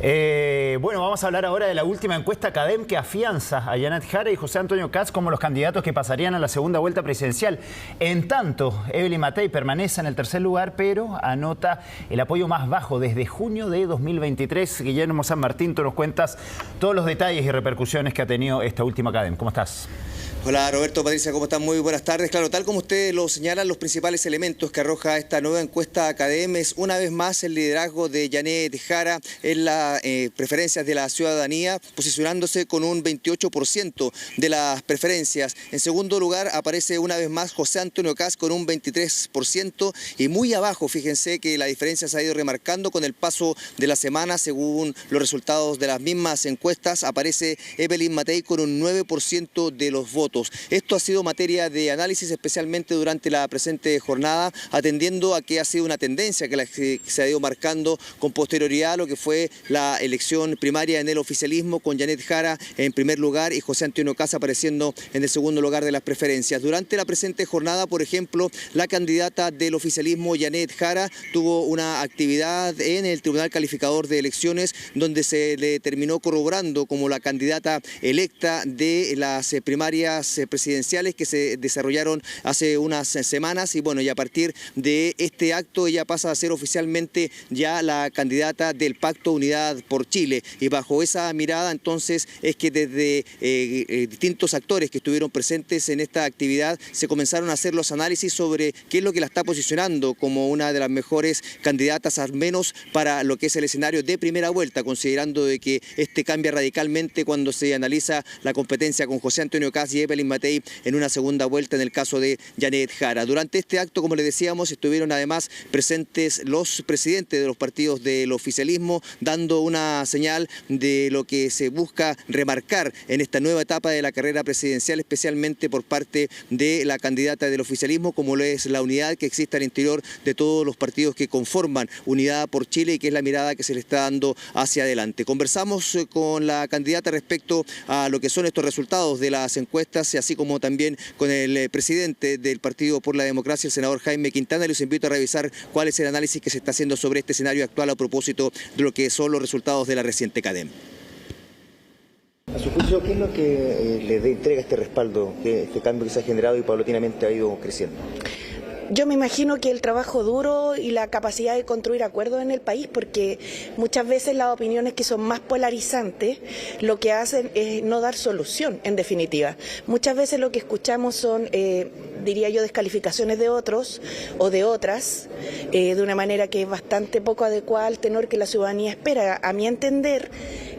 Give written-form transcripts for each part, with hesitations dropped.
Bueno, vamos a hablar ahora de la última encuesta CADEM que afianza a Janet Jara y José Antonio Kast como los candidatos que pasarían a la segunda vuelta presidencial. En tanto, Evelyn Matei permanece en el tercer lugar, pero anota el apoyo más bajo desde junio de 2023. Guillermo San Martín, tú nos cuentas todos los detalles y repercusiones que ha tenido esta última CADEM. ¿Cómo estás? Hola Roberto, Patricia, ¿cómo están? Muy buenas tardes. Claro, tal como ustedes lo señalan, los principales elementos que arroja esta nueva encuesta CADEM es una vez más el liderazgo de Janet Jara en las preferencias de la ciudadanía, posicionándose con un 28% de las preferencias. En segundo lugar aparece una vez más José Antonio Kast con un 23% y muy abajo, fíjense que la diferencia se ha ido remarcando con el paso de la semana. Según los resultados de las mismas encuestas, aparece Evelyn Matei con un 9% de los votos. Esto ha sido materia de análisis especialmente durante la presente jornada, atendiendo a que ha sido una tendencia que se ha ido marcando con posterioridad a lo que fue la elección primaria en el oficialismo, con Janet Jara en primer lugar y José Antonio Kast apareciendo en el segundo lugar de las preferencias. Durante la presente jornada, por ejemplo, la candidata del oficialismo, Janet Jara, tuvo una actividad en el Tribunal Calificador de Elecciones, donde se le terminó corroborando como la candidata electa de las primarias presidenciales que se desarrollaron hace unas semanas. Y bueno, y a partir de este acto ella pasa a ser oficialmente ya la candidata del Pacto Unidad por Chile, y bajo esa mirada entonces es que desde distintos actores que estuvieron presentes en esta actividad se comenzaron a hacer los análisis sobre qué es lo que la está posicionando como una de las mejores candidatas, al menos para lo que es el escenario de primera vuelta, considerando de que este cambia radicalmente cuando se analiza la competencia con José Antonio Kast y Evelyn Matei en una segunda vuelta en el caso de Janet Jara. Durante este acto, como les decíamos, estuvieron además presentes los presidentes de los partidos del oficialismo, dando una señal de lo que se busca remarcar en esta nueva etapa de la carrera presidencial, especialmente por parte de la candidata del oficialismo, como lo es la unidad que existe al interior de todos los partidos que conforman Unidad por Chile, y que es la mirada que se le está dando hacia adelante. Conversamos con la candidata respecto a lo que son estos resultados de las encuestas, así como también con el presidente del Partido por la Democracia, el senador Jaime Quintana. Les invito a revisar cuál es el análisis que se está haciendo sobre este escenario actual a propósito de lo que son los resultados de la reciente CADEM. A su juicio, ¿qué es lo que le entrega este respaldo, este cambio que se ha generado y paulatinamente ha ido creciendo? Yo me imagino que el trabajo duro y la capacidad de construir acuerdos en el país, porque muchas veces las opiniones que son más polarizantes lo que hacen es no dar solución, en definitiva. Muchas veces lo que escuchamos son, diría yo, descalificaciones de otros o de otras, de una manera que es bastante poco adecuada al tenor que la ciudadanía espera, a mi entender.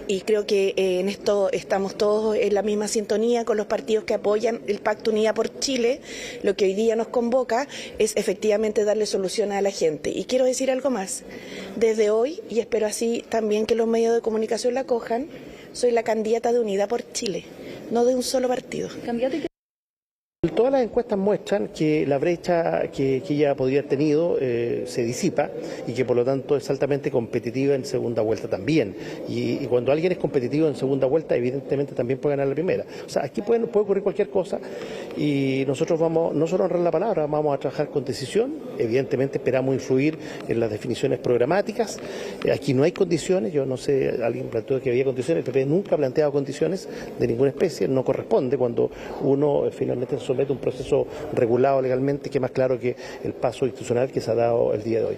Y creo que en esto estamos todos en la misma sintonía con los partidos que apoyan el Pacto Unidad por Chile. Lo que hoy día nos convoca es efectivamente darle solución a la gente. Y quiero decir algo más. Desde hoy, y espero así también que los medios de comunicación la acojan, soy la candidata de Unidad por Chile, no de un solo partido. Todas las encuestas muestran que la brecha que ella podría haber tenido se disipa, y que por lo tanto es altamente competitiva en segunda vuelta también. Y cuando alguien es competitivo en segunda vuelta, evidentemente también puede ganar la primera. O sea, aquí puede ocurrir cualquier cosa, y nosotros vamos no solo a honrar la palabra, vamos a trabajar con decisión. Evidentemente esperamos influir en las definiciones programáticas. Aquí no hay condiciones. Yo no sé, alguien planteó que había condiciones. El PP nunca ha planteado condiciones de ninguna especie. No corresponde cuando uno finalmente somete un proceso regulado legalmente, que es más claro que el paso institucional que se ha dado el día de hoy.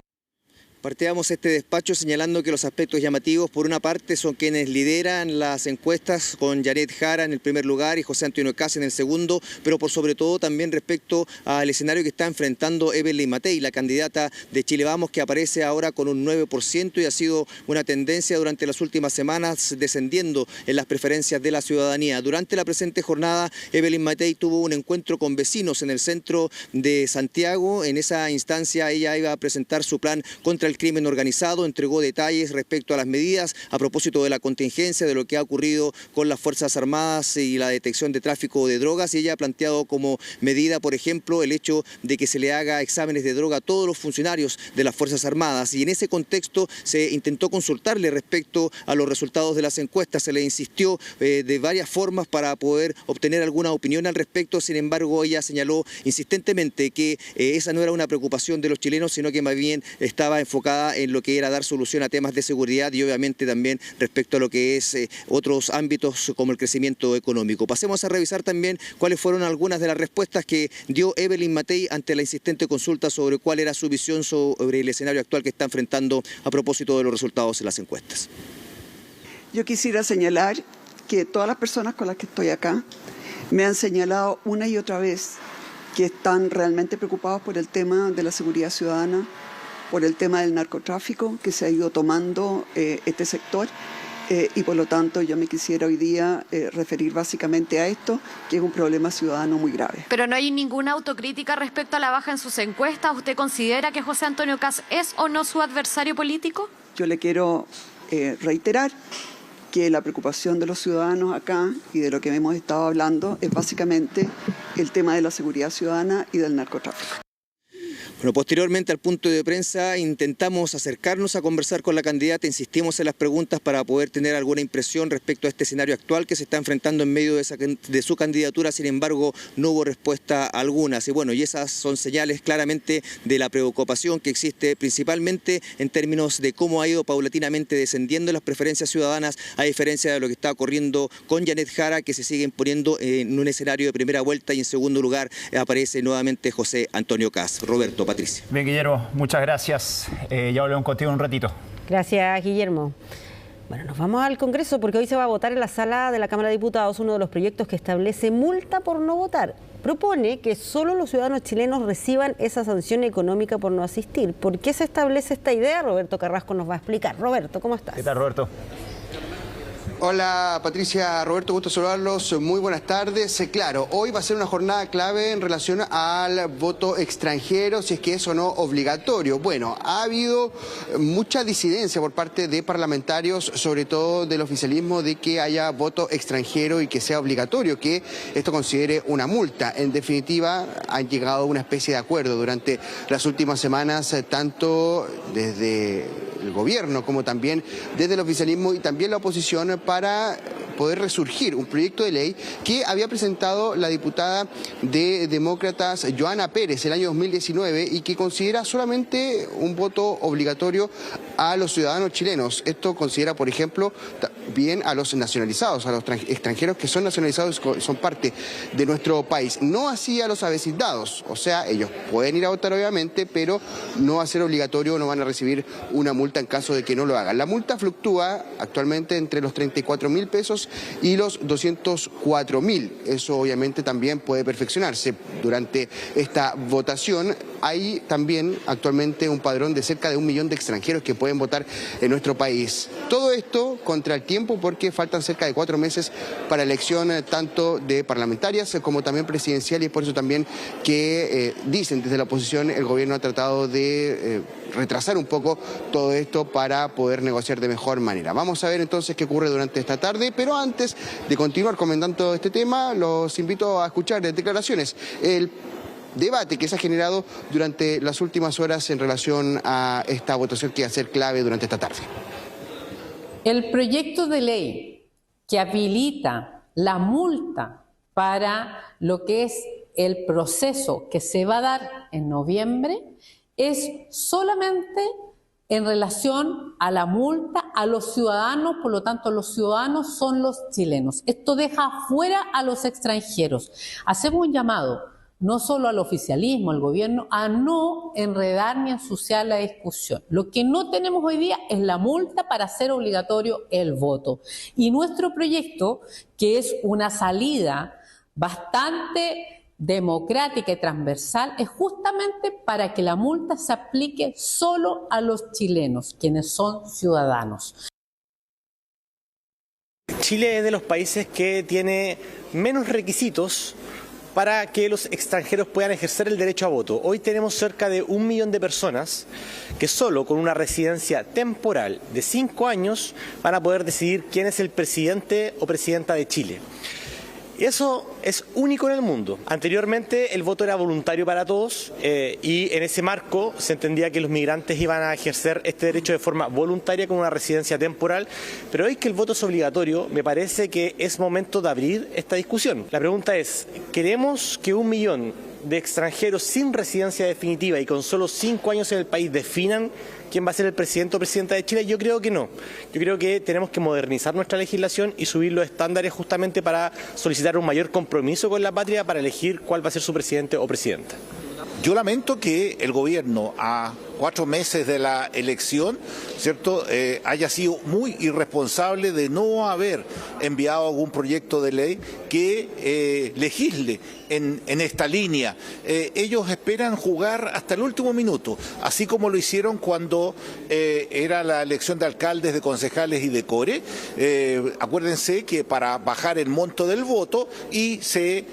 Partíamos este despacho señalando que los aspectos llamativos, por una parte, son quienes lideran las encuestas, con Janet Jara en el primer lugar y José Antonio Kast en el segundo, pero por sobre todo también respecto al escenario que está enfrentando Evelyn Matei, la candidata de Chile Vamos, que aparece ahora con un 9% y ha sido una tendencia durante las últimas semanas, descendiendo en las preferencias de la ciudadanía. Durante la presente jornada, Evelyn Matei tuvo un encuentro con vecinos en el centro de Santiago. En esa instancia ella iba a presentar su plan contra el crimen organizado, entregó detalles respecto a las medidas a propósito de la contingencia, de lo que ha ocurrido con las Fuerzas Armadas y la detección de tráfico de drogas, y ella ha planteado como medida, por ejemplo, el hecho de que se le haga exámenes de droga a todos los funcionarios de las Fuerzas Armadas, y en ese contexto se intentó consultarle respecto a los resultados de las encuestas. Se le insistió de varias formas para poder obtener alguna opinión al respecto. Sin embargo, ella señaló insistentemente que esa no era una preocupación de los chilenos, sino que más bien estaba enfocada enfocada en lo que era dar solución a temas de seguridad y obviamente también respecto a lo que es otros ámbitos como el crecimiento económico. Pasemos a revisar también cuáles fueron algunas de las respuestas que dio Evelyn Matei ante la insistente consulta sobre cuál era su visión sobre el escenario actual que está enfrentando a propósito de los resultados en las encuestas. Yo quisiera señalar que todas las personas con las que estoy acá me han señalado una y otra vez que están realmente preocupados por el tema de la seguridad ciudadana, por el tema del narcotráfico que se ha ido tomando este sector. Y por lo tanto yo me quisiera hoy día referir básicamente a esto, que es un problema ciudadano muy grave. Pero no hay ninguna autocrítica respecto a la baja en sus encuestas. ¿Usted considera que José Antonio Kast es o no su adversario político? Yo le quiero reiterar que la preocupación de los ciudadanos acá y de lo que hemos estado hablando es básicamente el tema de la seguridad ciudadana y del narcotráfico. Bueno, posteriormente al punto de prensa intentamos acercarnos a conversar con la candidata, insistimos en las preguntas para poder tener alguna impresión respecto a este escenario actual que se está enfrentando en medio de su candidatura, sin embargo no hubo respuesta alguna. Y bueno, y esas son señales claramente de la preocupación que existe principalmente en términos de cómo ha ido paulatinamente descendiendo las preferencias ciudadanas, a diferencia de lo que está ocurriendo con Janet Jara, que se sigue imponiendo en un escenario de primera vuelta, y en segundo lugar aparece nuevamente José Antonio Kast. Roberto, Patricia. Bien, Guillermo, muchas gracias. Ya volvemos contigo en un ratito. Gracias, Guillermo. Bueno, nos vamos al Congreso porque hoy se va a votar en la sala de la Cámara de Diputados uno de los proyectos que establece multa por no votar. Propone que solo los ciudadanos chilenos reciban esa sanción económica por no asistir. ¿Por qué se establece esta idea? Roberto Carrasco nos va a explicar. Roberto, ¿cómo estás? ¿Qué tal, Roberto? Hola Patricia, Roberto, gusto saludarlos, muy buenas tardes. Claro, hoy va a ser una jornada clave en relación al voto extranjero, si es que es o no obligatorio. Bueno, ha habido mucha disidencia por parte de parlamentarios, sobre todo del oficialismo, de que haya voto extranjero y que sea obligatorio, que esto considere una multa. En definitiva, han llegado a una especie de acuerdo durante las últimas semanas, tanto desde el gobierno como también desde el oficialismo y también la oposición, para poder resurgir un proyecto de ley que había presentado la diputada de Demócratas Joana Pérez el año 2019 y que considera solamente un voto obligatorio a los ciudadanos chilenos. Esto considera, por ejemplo, bien a los nacionalizados, a los extranjeros que son nacionalizados y son parte de nuestro país. No así a los avecindados, o sea, ellos pueden ir a votar obviamente, pero no va a ser obligatorio, no van a recibir una multa en caso de que no lo hagan. La multa fluctúa actualmente entre los 34.000 pesos y los 204.000. Eso obviamente también puede perfeccionarse. Durante esta votación hay también actualmente un padrón de cerca de 1 millón de extranjeros que pueden votar en nuestro país. Todo esto contra el tiempo, porque faltan cerca de 4 meses para elección tanto de parlamentarias como también presidencial, y es por eso también que dicen desde la oposición el gobierno ha tratado de retrasar un poco todo esto para poder negociar de mejor manera. Vamos a ver entonces qué ocurre durante esta tarde, pero antes de continuar comentando este tema, los invito a escuchar declaraciones. El debate que se ha generado durante las últimas horas en relación a esta votación que va a ser clave durante esta tarde. El proyecto de ley que habilita la multa para lo que es el proceso que se va a dar en noviembre es solamente en relación a la multa a los ciudadanos, por lo tanto los ciudadanos son los chilenos. Esto deja fuera a los extranjeros. Hacemos un llamado no solo al oficialismo, al gobierno, a no enredar ni ensuciar la discusión. Lo que no tenemos hoy día es la multa para hacer obligatorio el voto. Y nuestro proyecto, que es una salida bastante democrática y transversal, es justamente para que la multa se aplique solo a los chilenos, quienes son ciudadanos. Chile es de los países que tiene menos requisitos para que los extranjeros puedan ejercer el derecho a voto. Hoy tenemos cerca de 1 millón de personas que solo con una residencia temporal de 5 años van a poder decidir quién es el presidente o presidenta de Chile. Eso es único en el mundo. Anteriormente el voto era voluntario para todos y en ese marco se entendía que los migrantes iban a ejercer este derecho de forma voluntaria con una residencia temporal, pero hoy que el voto es obligatorio, me parece que es momento de abrir esta discusión. La pregunta es, ¿queremos que 1 millón de extranjeros sin residencia definitiva y con solo 5 años en el país definan quién va a ser el presidente o presidenta de Chile? Yo creo que no. Yo creo que tenemos que modernizar nuestra legislación y subir los estándares justamente para solicitar un mayor compromiso con la patria para elegir cuál va a ser su presidente o presidenta. Yo lamento que el gobierno, a 4 meses de la elección, ¿cierto?, haya sido muy irresponsable de no haber enviado algún proyecto de ley que legisle en esta línea. Ellos esperan jugar hasta el último minuto, así como lo hicieron cuando era la elección de alcaldes, de concejales y de core. Acuérdense que para bajar el monto del voto y se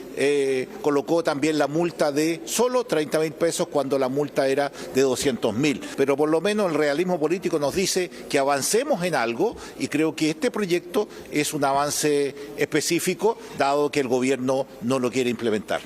colocó también la multa de solo 30.000 pesos cuando la multa era de 200.000. Pero por lo menos el realismo político nos dice que avancemos en algo y creo que este proyecto es un avance específico, dado que el gobierno no lo quiere implementar.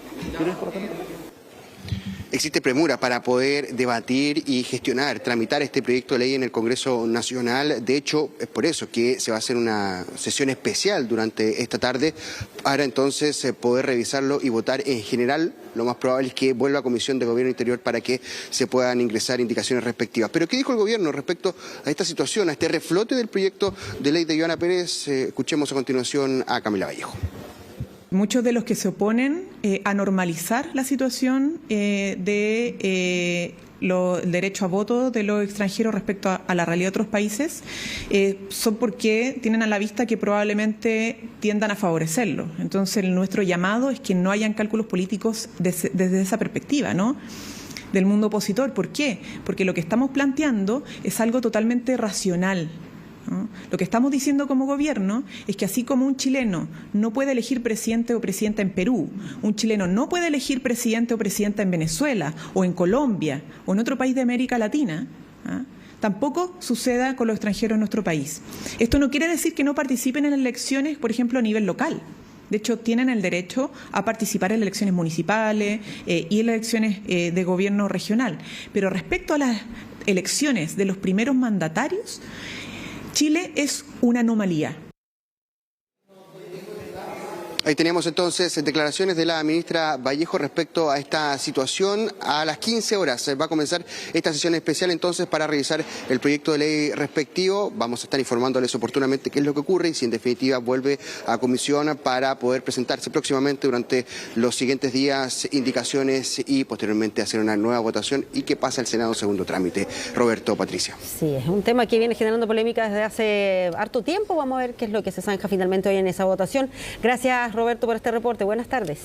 Existe premura para poder debatir y gestionar, tramitar este proyecto de ley en el Congreso Nacional. De hecho, es por eso que se va a hacer una sesión especial durante esta tarde para entonces poder revisarlo y votar en general. Lo más probable es que vuelva a Comisión de Gobierno Interior para que se puedan ingresar indicaciones respectivas. Pero ¿qué dijo el gobierno respecto a esta situación, a este reflote del proyecto de ley de Ivana Pérez? Escuchemos a continuación a Camila Vallejo. Muchos de los que se oponen a normalizar la situación del derecho a voto de los extranjeros respecto a la realidad de otros países son porque tienen a la vista que probablemente tiendan a favorecerlo. Entonces, nuestro llamado es que no hayan cálculos políticos desde esa perspectiva, ¿no?, del mundo opositor. ¿Por qué? Porque lo que estamos planteando es algo totalmente racional, ¿no? Lo que estamos diciendo como gobierno es que así como un chileno no puede elegir presidente o presidenta en Perú, un chileno no puede elegir presidente o presidenta en Venezuela o en Colombia o en otro país de América Latina, tampoco suceda con los extranjeros en nuestro país. Esto no quiere decir que no participen en elecciones, por ejemplo, a nivel local. De hecho, tienen el derecho a participar en elecciones municipales y en elecciones de gobierno regional. Pero respecto a las elecciones de los primeros mandatarios, Chile es una anomalía. Ahí teníamos entonces declaraciones de la ministra Vallejo respecto a esta situación. A las 15 horas va a comenzar esta sesión especial entonces para revisar el proyecto de ley respectivo. Vamos a estar informándoles oportunamente qué es lo que ocurre y si en definitiva vuelve a comisión para poder presentarse próximamente durante los siguientes días indicaciones y posteriormente hacer una nueva votación y que pase al Senado segundo trámite. Roberto, Patricia. Sí, es un tema que viene generando polémica desde hace harto tiempo. Vamos a ver qué es lo que se zanja finalmente hoy en esa votación. Gracias, Roberto, por este reporte. Buenas tardes.